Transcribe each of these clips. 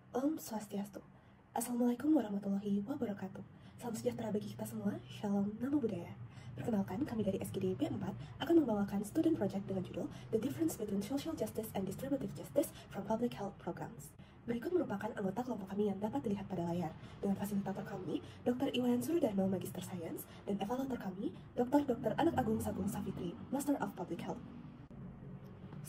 Om Swastiastu. Assalamualaikum warahmatullahi wabarakatuh. Salam sejahtera bagi kita semua. Shalom, Namo Buddhaya. Perkenalkan, kami dari SGD B4 akan membawakan student project dengan judul The Difference Between Social Justice and Distributive Justice from Public Health Programs. Berikut merupakan anggota kelompok kami yang dapat dilihat pada layar, dengan fasilitator kami, Dr. Iwayan Surudarno, Magister Science, dan evaluator kami, Dr. Anak Agung Sagung Safitri, Master of Public Health.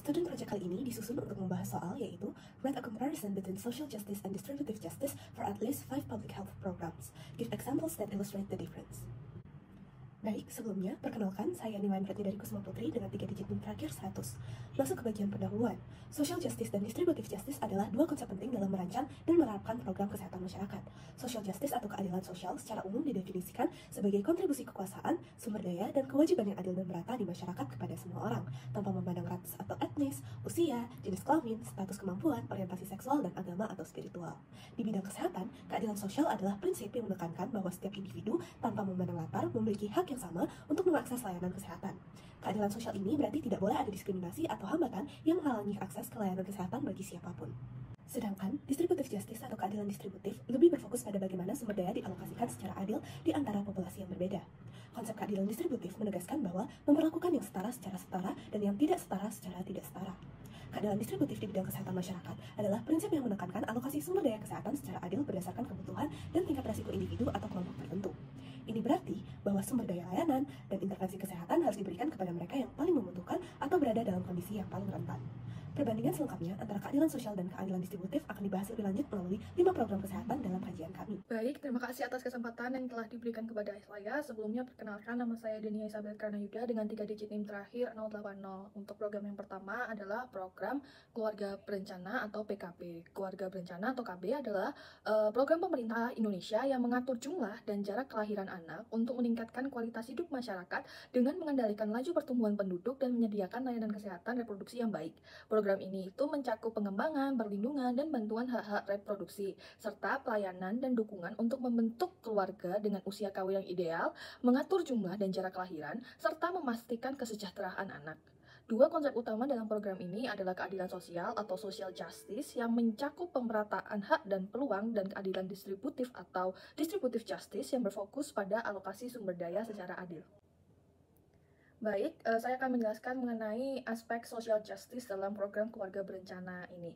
Student project kali ini disusun untuk membahas soal yaitu write a comparison between social justice and distributive justice for at least 5 public health programs. Give examples that illustrate the difference. Baik, sebelumnya, perkenalkan, saya Niwayan Prati dari Kusuma Putri dengan 3 digit NIM terakhir 100. Masuk ke bagian pendahuluan. Social justice dan distributive justice adalah dua konsep penting dalam merancang dan menerapkan program kesehatan masyarakat. Social justice atau keadilan sosial secara umum didefinisikan sebagai kontribusi kekuasaan, sumber daya, dan kewajiban yang adil dan merata di masyarakat kepada semua orang, tanpa memandang ras atau etnis, usia, jenis kelamin, status kemampuan, orientasi seksual, dan agama atau spiritual. Di bidang kesehatan, keadilan sosial adalah prinsip yang menekankan bahwa setiap individu tanpa memandang latar memiliki hak yang sama untuk mengakses layanan kesehatan. Keadilan sosial ini berarti tidak boleh ada diskriminasi atau hambatan yang menghalangi akses ke layanan kesehatan bagi siapapun. Sedangkan, distributive justice atau keadilan distributif lebih berfokus pada bagaimana sumber daya dialokasikan secara adil di antara populasi yang berbeda. Konsep keadilan distributif menegaskan bahwa memperlakukan yang setara secara setara dan yang tidak setara secara tidak setara. Keadilan distributif di bidang kesehatan masyarakat adalah prinsip yang menekankan alokasi sumber daya kesehatan secara adil berdasarkan kebutuhan dan tingkat resiko individu atau kelompok tertentu. Ini berarti bahwa sumber daya layanan dan intervensi kesehatan harus diberikan kepada mereka yang paling membutuhkan atau berada dalam kondisi yang paling rentan. Perbandingan selengkapnya antara keadilan sosial dan keadilan distributif akan dibahas lebih lanjut melalui 5 program kesehatan dalam kajian kami. Baik, terima kasih atas kesempatan yang telah diberikan kepada saya. Sebelumnya perkenalkan, nama saya Denia Isabel Karnayuda dengan 3 digit NIM terakhir 080. Untuk program yang pertama adalah program Keluarga Berencana atau PKB. Keluarga Berencana atau KB adalah program pemerintah Indonesia yang mengatur jumlah dan jarak kelahiran anak untuk meningkatkan kualitas hidup masyarakat dengan mengendalikan laju pertumbuhan penduduk dan menyediakan layanan kesehatan reproduksi yang baik. Program ini itu mencakup pengembangan, perlindungan, dan bantuan hak-hak reproduksi, serta pelayanan dan dukungan untuk membentuk keluarga dengan usia kawin yang ideal, mengatur jumlah dan jarak kelahiran, serta memastikan kesejahteraan anak. Dua konsep utama dalam program ini adalah keadilan sosial atau social justice yang mencakup pemerataan hak dan peluang, dan keadilan distributif atau distributive justice yang berfokus pada alokasi sumber daya secara adil. Baik, saya akan menjelaskan mengenai aspek social justice dalam program keluarga berencana ini.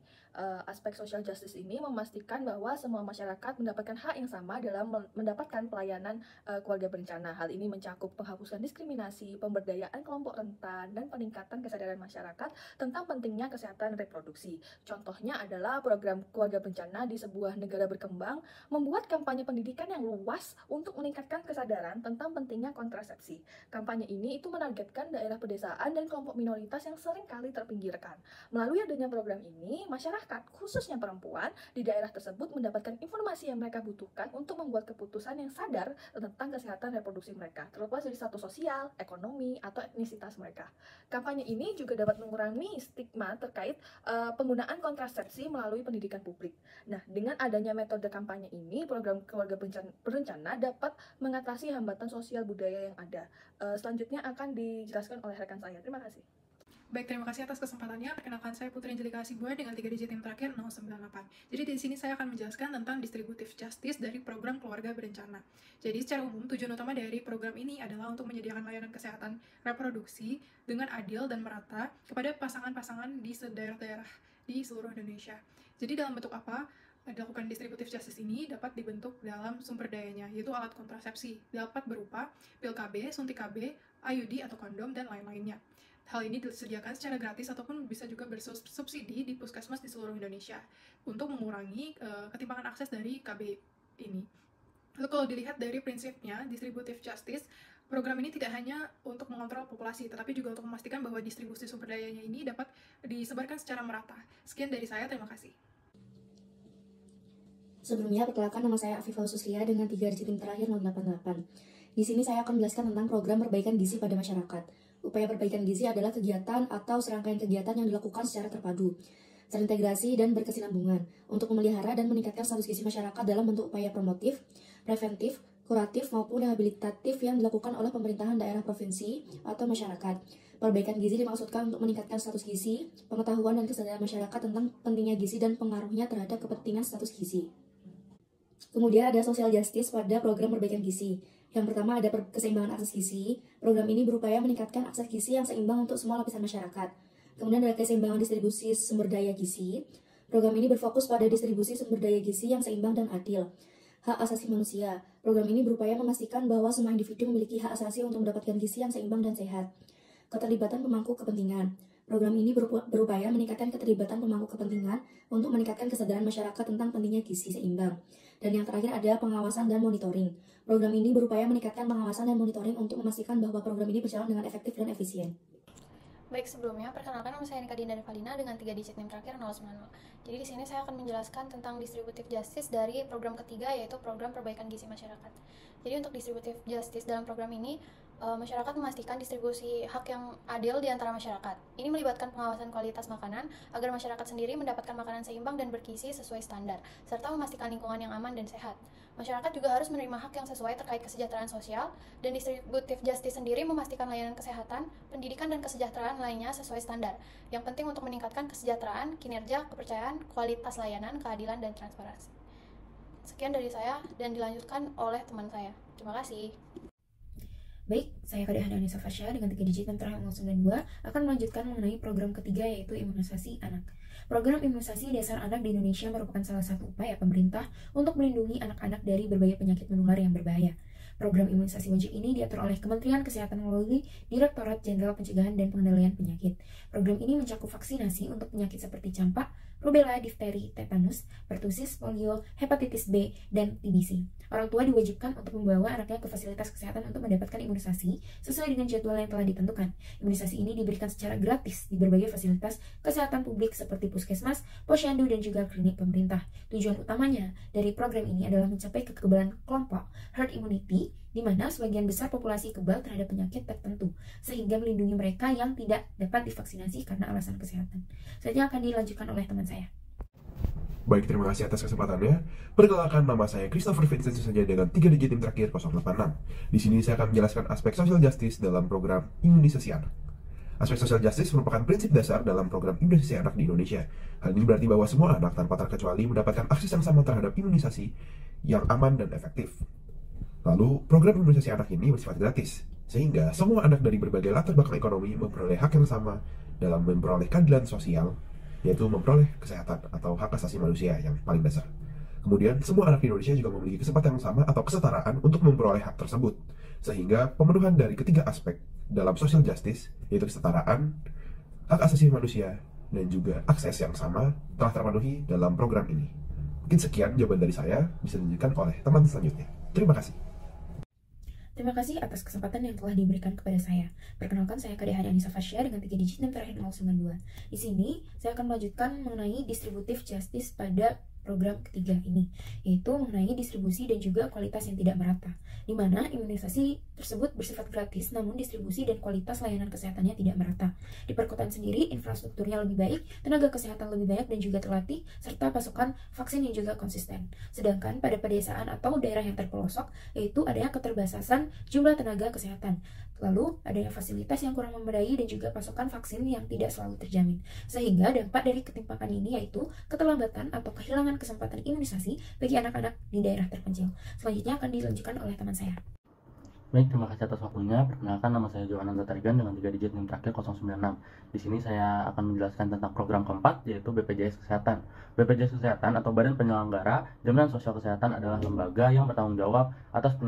Aspek social justice ini memastikan bahwa semua masyarakat mendapatkan hak yang sama dalam mendapatkan pelayanan keluarga berencana. Hal ini mencakup penghapusan diskriminasi, pemberdayaan kelompok rentan, dan peningkatan kesadaran masyarakat tentang pentingnya kesehatan reproduksi. Contohnya adalah program keluarga berencana di sebuah negara berkembang membuat kampanye pendidikan yang luas untuk meningkatkan kesadaran tentang pentingnya kontrasepsi. Kampanye ini itu menargetkan daerah pedesaan dan kelompok minoritas yang sering kali terpinggirkan. Melalui adanya program ini, masyarakat, khususnya perempuan, di daerah tersebut mendapatkan informasi yang mereka butuhkan untuk membuat keputusan yang sadar tentang kesehatan reproduksi mereka, terlepas dari status sosial, ekonomi, atau etnisitas mereka. Kampanye ini juga dapat mengurangi stigma terkait penggunaan kontrasepsi melalui pendidikan publik. Nah, dengan adanya metode kampanye ini, program keluarga berencana dapat mengatasi hambatan sosial budaya yang ada. Selanjutnya akan dijelaskan oleh rekan saya. Terima kasih. Baik, terima kasih atas kesempatannya. Perkenalkan, saya Putri Angelika Hasibuan dengan 3 digit NIM terakhir 098. Jadi di sini saya akan menjelaskan tentang distributive justice dari program keluarga berencana. Jadi secara umum, tujuan utama dari program ini adalah untuk menyediakan layanan kesehatan reproduksi dengan adil dan merata kepada pasangan-pasangan di daerah-daerah di seluruh Indonesia. Jadi dalam bentuk apa dilakukan distributive justice ini dapat dibentuk dalam sumber dayanya, yaitu alat kontrasepsi, dapat berupa pil KB, suntik KB, IUD atau kondom, dan lain-lainnya. Hal ini disediakan secara gratis ataupun bisa juga bersubsidi di puskesmas di seluruh Indonesia untuk mengurangi ketimpangan akses dari KB ini. Lalu kalau dilihat dari prinsipnya, distributive justice, program ini tidak hanya untuk mengontrol populasi, tetapi juga untuk memastikan bahwa distribusi sumber dayanya ini dapat disebarkan secara merata. Sekian dari saya, terima kasih. Sebelumnya, perkenalkan, nama saya Afifah Suslia dengan 3 digit NIM terakhir 088. Di sini saya akan menjelaskan tentang program perbaikan gizi pada masyarakat. Upaya perbaikan gizi adalah kegiatan atau serangkaian kegiatan yang dilakukan secara terpadu, terintegrasi, dan berkesinambungan untuk memelihara dan meningkatkan status gizi masyarakat dalam bentuk upaya promotif, preventif, kuratif maupun rehabilitatif yang dilakukan oleh pemerintahan daerah provinsi atau masyarakat. Perbaikan gizi dimaksudkan untuk meningkatkan status gizi, pengetahuan dan kesadaran masyarakat tentang pentingnya gizi dan pengaruhnya terhadap kepentingan status gizi. Kemudian ada social justice pada program perbaikan gizi. Yang pertama ada keseimbangan akses gizi. Program ini berupaya meningkatkan akses gizi yang seimbang untuk semua lapisan masyarakat. Kemudian ada keseimbangan distribusi sumber daya gizi. Program ini berfokus pada distribusi sumber daya gizi yang seimbang dan adil. Hak asasi manusia. Program ini berupaya memastikan bahwa semua individu memiliki hak asasi untuk mendapatkan gizi yang seimbang dan sehat. Keterlibatan pemangku kepentingan. Program ini berupaya meningkatkan keterlibatan pemangku kepentingan untuk meningkatkan kesadaran masyarakat tentang pentingnya gizi seimbang. Dan yang terakhir ada pengawasan dan monitoring. Program ini berupaya meningkatkan pengawasan dan monitoring untuk memastikan bahwa program ini berjalan dengan efektif dan efisien. Baik, sebelumnya perkenalkan nama saya Nika Dinda Valina dengan 3 digit NIM terakhir 090. Jadi di sini saya akan menjelaskan tentang distributive justice dari program ketiga, yaitu program perbaikan gizi masyarakat. Jadi untuk distributive justice dalam program ini, masyarakat memastikan distribusi hak yang adil di antara masyarakat. Ini melibatkan pengawasan kualitas makanan agar masyarakat sendiri mendapatkan makanan seimbang dan bergizi sesuai standar, serta memastikan lingkungan yang aman dan sehat. Masyarakat juga harus menerima hak yang sesuai terkait kesejahteraan sosial, dan distributive justice sendiri memastikan layanan kesehatan, pendidikan, dan kesejahteraan lainnya sesuai standar. Yang penting untuk meningkatkan kesejahteraan, kinerja, kepercayaan, kualitas layanan, keadilan, dan transparansi. Sekian dari saya dan dilanjutkan oleh teman saya. Terima kasih. Baik, saya Kade Hananisa Fasya dengan 3 digit NIM terakhir 092 akan melanjutkan mengenai program ketiga, yaitu imunisasi anak. Program imunisasi dasar anak di Indonesia merupakan salah satu upaya pemerintah untuk melindungi anak-anak dari berbagai penyakit menular yang berbahaya. Program imunisasi wajib ini diatur oleh Kementerian Kesehatan melalui Direktorat Jenderal Pencegahan dan Pengendalian Penyakit. Program ini mencakup vaksinasi untuk penyakit seperti campak, rubella, difteri, tetanus, pertusis, polio, hepatitis B, dan TBC. Orang tua diwajibkan untuk membawa anaknya ke fasilitas kesehatan untuk mendapatkan imunisasi sesuai dengan jadwal yang telah ditentukan. Imunisasi ini diberikan secara gratis di berbagai fasilitas kesehatan publik seperti puskesmas, posyandu, dan juga klinik pemerintah. Tujuan utamanya dari program ini adalah mencapai kekebalan kelompok herd immunity, di mana sebagian besar populasi kebal terhadap penyakit tertentu, sehingga melindungi mereka yang tidak dapat divaksinasi karena alasan kesehatan. Selanjutnya akan dilanjutkan oleh teman saya. Baik, terima kasih atas kesempatannya. Perkenalkan, nama saya Christopher Vincent saja dengan 3 digit NIM terakhir 086. Di sini saya akan menjelaskan aspek social justice dalam program imunisasi anak. Aspek social justice merupakan prinsip dasar dalam program imunisasi anak di Indonesia. Hal ini berarti bahwa semua anak tanpa terkecuali mendapatkan akses yang sama terhadap imunisasi yang aman dan efektif. Lalu, program imunisasi anak ini bersifat gratis, sehingga semua anak dari berbagai latar belakang ekonomi memperoleh hak yang sama dalam memperoleh keadilan sosial, yaitu memperoleh kesehatan atau hak asasi manusia yang paling dasar. Kemudian, semua anak di Indonesia juga memiliki kesempatan yang sama atau kesetaraan untuk memperoleh hak tersebut, sehingga pemenuhan dari ketiga aspek dalam social justice, yaitu kesetaraan, hak asasi manusia, dan juga akses yang sama telah terpenuhi dalam program ini. Mungkin sekian jawaban dari saya, bisa dilanjutkan oleh teman selanjutnya. Terima kasih. Terima kasih atas kesempatan yang telah diberikan kepada saya. Perkenalkan, saya Kade Hananisa Fasya dengan 3 digit NIM terakhir 092. Di sini, saya akan melanjutkan mengenai distributive justice pada program ketiga ini, yaitu mengenai distribusi dan juga kualitas yang tidak merata, di mana imunisasi tersebut bersifat gratis, namun distribusi dan kualitas layanan kesehatannya tidak merata. Di perkotaan sendiri, infrastrukturnya lebih baik, tenaga kesehatan lebih banyak dan juga terlatih, serta pasokan vaksin yang juga konsisten. Sedangkan pada pedesaan atau daerah yang terpelosok, yaitu adanya keterbatasan jumlah tenaga kesehatan. Lalu, adanya fasilitas yang kurang memadai dan juga pasokan vaksin yang tidak selalu terjamin. Sehingga dampak dari ketimpangan ini yaitu keterlambatan atau kehilangan kesempatan imunisasi bagi anak-anak di daerah terpencil. Selanjutnya akan dilanjutkan oleh teman saya. Baik, terima kasih atas waktunya. Perkenalkan, nama saya Johananda Tarigan dengan 3 digit NIM terakhir 096. Di sini saya akan menjelaskan tentang program keempat, yaitu BPJS Kesehatan. BPJS Kesehatan atau Badan Penyelenggara Jaminan Sosial Kesehatan adalah lembaga yang bertanggung jawab atas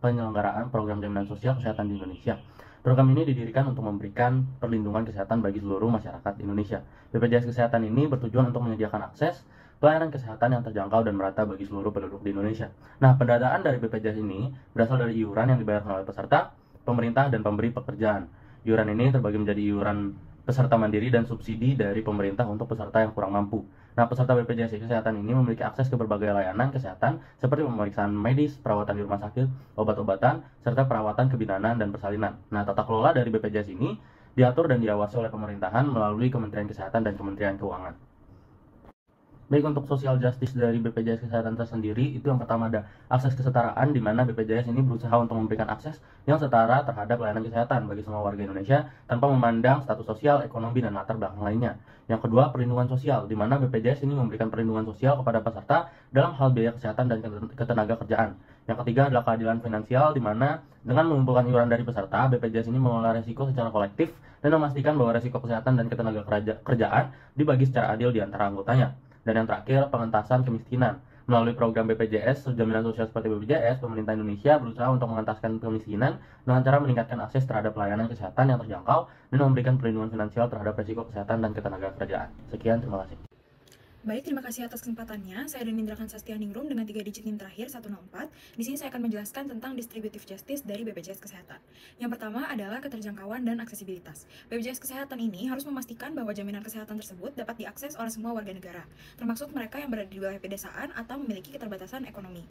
penyelenggaraan program jaminan sosial kesehatan di Indonesia. Program ini didirikan untuk memberikan perlindungan kesehatan bagi seluruh masyarakat Indonesia. BPJS Kesehatan ini bertujuan untuk menyediakan akses pelayanan kesehatan yang terjangkau dan merata bagi seluruh penduduk di Indonesia. Nah, pendanaan dari BPJS ini berasal dari iuran yang dibayar oleh peserta, pemerintah, dan pemberi pekerjaan. Iuran ini terbagi menjadi iuran peserta mandiri dan subsidi dari pemerintah untuk peserta yang kurang mampu. Nah, peserta BPJS Kesehatan ini memiliki akses ke berbagai layanan kesehatan seperti pemeriksaan medis, perawatan di rumah sakit, obat-obatan, serta perawatan kebidanan dan persalinan. Nah, tata kelola dari BPJS ini diatur dan diawasi oleh pemerintahan melalui Kementerian Kesehatan dan Kementerian Keuangan. Baik, untuk social justice dari BPJS Kesehatan tersendiri, itu yang pertama ada akses kesetaraan, di mana BPJS ini berusaha untuk memberikan akses yang setara terhadap layanan kesehatan bagi semua warga Indonesia tanpa memandang status sosial, ekonomi, dan latar belakang lainnya. Yang kedua, perlindungan sosial, di mana BPJS ini memberikan perlindungan sosial kepada peserta dalam hal biaya kesehatan dan ketenaga kerjaan. Yang ketiga adalah keadilan finansial, di mana dengan mengumpulkan iuran dari peserta, BPJS ini mengelola resiko secara kolektif dan memastikan bahwa resiko kesehatan dan ketenaga kerjaan dibagi secara adil di antara anggotanya. Dan yang terakhir, pengentasan kemiskinan. Melalui program BPJS, jaminan sosial seperti BPJS, pemerintah Indonesia berusaha untuk mengentaskan kemiskinan dengan cara meningkatkan akses terhadap layanan kesehatan yang terjangkau dan memberikan perlindungan finansial terhadap risiko kesehatan dan ketenaga kerjaan. Sekian, terima kasih. Baik, terima kasih atas kesempatannya. Saya Donindra Kansastia Ningrum dengan 3 digit NIM terakhir 104. Di sini saya akan menjelaskan tentang distributive justice dari BPJS Kesehatan. Yang pertama adalah keterjangkauan dan aksesibilitas. BPJS Kesehatan ini harus memastikan bahwa jaminan kesehatan tersebut dapat diakses oleh semua warga negara, termasuk mereka yang berada di wilayah pedesaan atau memiliki keterbatasan ekonomi.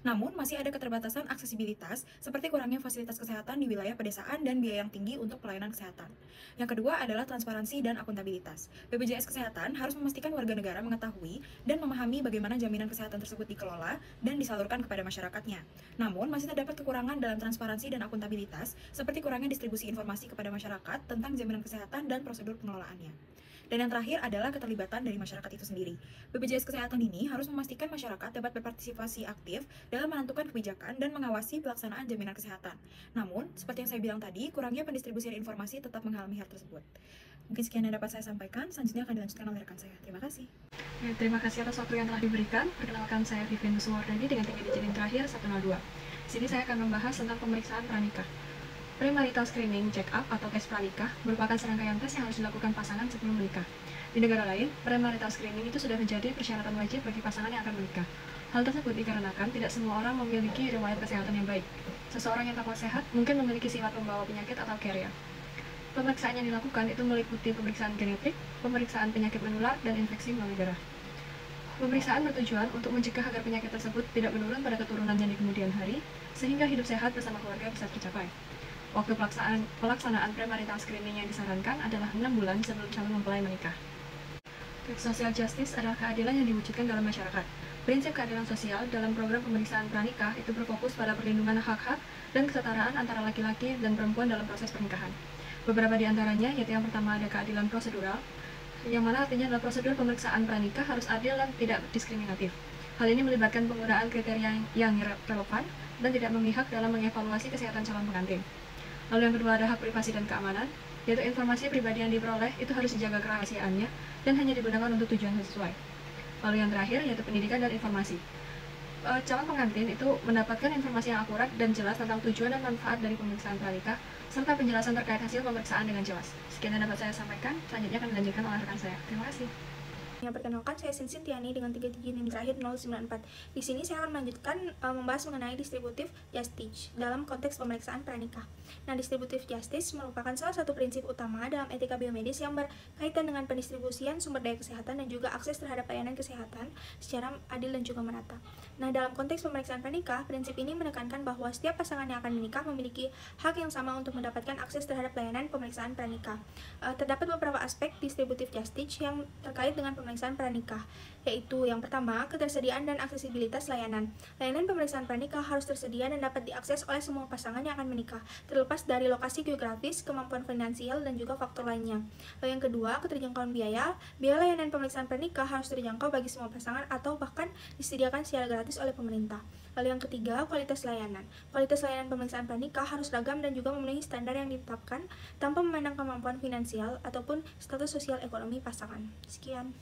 Namun, masih ada keterbatasan aksesibilitas seperti kurangnya fasilitas kesehatan di wilayah pedesaan dan biaya yang tinggi untuk pelayanan kesehatan. Yang kedua adalah transparansi dan akuntabilitas. BPJS Kesehatan harus memastikan warga negara mengetahui dan memahami bagaimana jaminan kesehatan tersebut dikelola dan disalurkan kepada masyarakatnya. Namun, masih terdapat kekurangan dalam transparansi dan akuntabilitas seperti kurangnya distribusi informasi kepada masyarakat tentang jaminan kesehatan dan prosedur pengelolaannya. Dan yang terakhir adalah keterlibatan dari masyarakat itu sendiri. BPJS Kesehatan ini harus memastikan masyarakat dapat berpartisipasi aktif dalam menentukan kebijakan dan mengawasi pelaksanaan jaminan kesehatan. Namun, seperti yang saya bilang tadi, kurangnya pendistribusian informasi tetap menghalangi hal tersebut. Mungkin sekian yang dapat saya sampaikan, selanjutnya akan dilanjutkan oleh rekan saya. Terima kasih. Ya, terima kasih atas waktu yang telah diberikan. Perkenalkan, saya Vivian Suwardani dengan 3 digit NIM terakhir 102. Di sini saya akan membahas tentang pemeriksaan pranikah. Premarital screening check-up atau tes pranikah merupakan serangkaian tes yang harus dilakukan pasangan sebelum menikah. Di negara lain, premarital screening itu sudah menjadi persyaratan wajib bagi pasangan yang akan menikah. Hal tersebut dikarenakan tidak semua orang memiliki riwayat kesehatan yang baik. Seseorang yang tampak sehat mungkin memiliki sifat pembawa penyakit atau carrier. Pemeriksaan yang dilakukan itu meliputi pemeriksaan genetik, pemeriksaan penyakit menular, dan infeksi melalui darah. Pemeriksaan bertujuan untuk mencegah agar penyakit tersebut tidak menurun pada keturunannya di kemudian hari, sehingga hidup sehat bersama keluarga bisa tercapai. Waktu pelaksanaan premarital screening yang disarankan adalah 6 bulan sebelum calon mempelai menikah. Social justice adalah keadilan yang diwujudkan dalam masyarakat. Prinsip keadilan sosial dalam program pemeriksaan pranikah itu berfokus pada perlindungan hak-hak dan kesetaraan antara laki-laki dan perempuan dalam proses pernikahan. Beberapa di antaranya, yaitu yang pertama ada keadilan prosedural, yang mana artinya adalah prosedur pemeriksaan pranikah harus adil dan tidak diskriminatif. Hal ini melibatkan penggunaan kriteria yang relevan dan tidak memihak dalam mengevaluasi kesehatan calon pengantin. Lalu yang kedua ada hak privasi dan keamanan, yaitu informasi pribadi yang diperoleh itu harus dijaga kerahasiaannya dan hanya digunakan untuk tujuan sesuai. Lalu yang terakhir yaitu pendidikan dan informasi. Calon pengantin itu mendapatkan informasi yang akurat dan jelas tentang tujuan dan manfaat dari pemeriksaan pranikah, serta penjelasan terkait hasil pemeriksaan dengan jelas. Sekian yang dapat saya sampaikan, selanjutnya akan dilanjutkan oleh rekan saya. Terima kasih. Yang perkenalkan, saya Sintiani dengan 3 digit NIM terakhir 094. Di sini saya akan melanjutkan membahas mengenai distributive justice dalam konteks pemeriksaan pranikah. Nah, distributive justice merupakan salah satu prinsip utama dalam etika biomedis yang berkaitan dengan pendistribusian sumber daya kesehatan dan juga akses terhadap layanan kesehatan secara adil dan juga merata. Nah, dalam konteks pemeriksaan pranikah, prinsip ini menekankan bahwa setiap pasangan yang akan menikah memiliki hak yang sama untuk mendapatkan akses terhadap layanan pemeriksaan pranikah. Terdapat beberapa aspek distributive justice yang terkait dengan pemeriksaan pranikah, yaitu yang pertama, ketersediaan dan aksesibilitas layanan. Layanan pemeriksaan pranikah harus tersedia dan dapat diakses oleh semua pasangan yang akan menikah, terlepas dari lokasi geografis, kemampuan finansial, dan juga faktor lainnya. Lalu yang kedua, keterjangkauan biaya. Biaya layanan pemeriksaan pranikah harus terjangkau bagi semua pasangan atau bahkan disediakan secara gratis oleh pemerintah. Lalu yang ketiga, kualitas layanan. Kualitas layanan pemeriksaan pranikah harus ragam dan juga memenuhi standar yang ditetapkan tanpa memandang kemampuan finansial ataupun status sosial ekonomi pasangan. Sekian.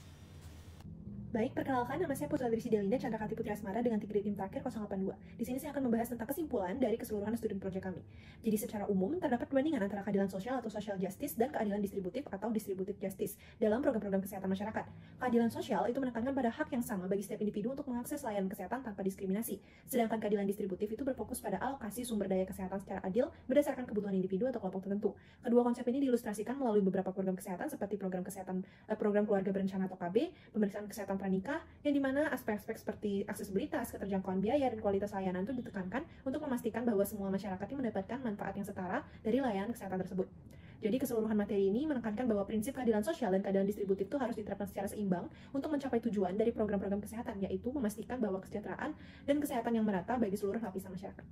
Baik, perkenalkan, nama saya Putra Drisi Delinda Chandrakati Putri Asmara dengan 3 tim terakhir 082. Di sini saya akan membahas tentang kesimpulan dari keseluruhan student project kami. Jadi secara umum, terdapat perbandingan antara keadilan sosial atau social justice dan keadilan distributif atau distributive justice dalam program-program kesehatan masyarakat. Keadilan sosial itu menekankan pada hak yang sama bagi setiap individu untuk mengakses layanan kesehatan tanpa diskriminasi. Sedangkan keadilan distributif itu berfokus pada alokasi sumber daya kesehatan secara adil berdasarkan kebutuhan individu atau kelompok tertentu. Kedua konsep ini diilustrasikan melalui beberapa program kesehatan seperti program keluarga berencana atau KB, pemeriksaan kesehatan pranikah, yang dimana aspek-aspek seperti aksesibilitas, keterjangkauan biaya, dan kualitas layanan itu ditekankan untuk memastikan bahwa semua masyarakat mendapatkan manfaat yang setara dari layanan kesehatan tersebut. Jadi keseluruhan materi ini menekankan bahwa prinsip keadilan sosial dan keadilan distributif itu harus diterapkan secara seimbang untuk mencapai tujuan dari program-program kesehatan, yaitu memastikan bahwa kesejahteraan dan kesehatan yang merata bagi seluruh lapisan masyarakat.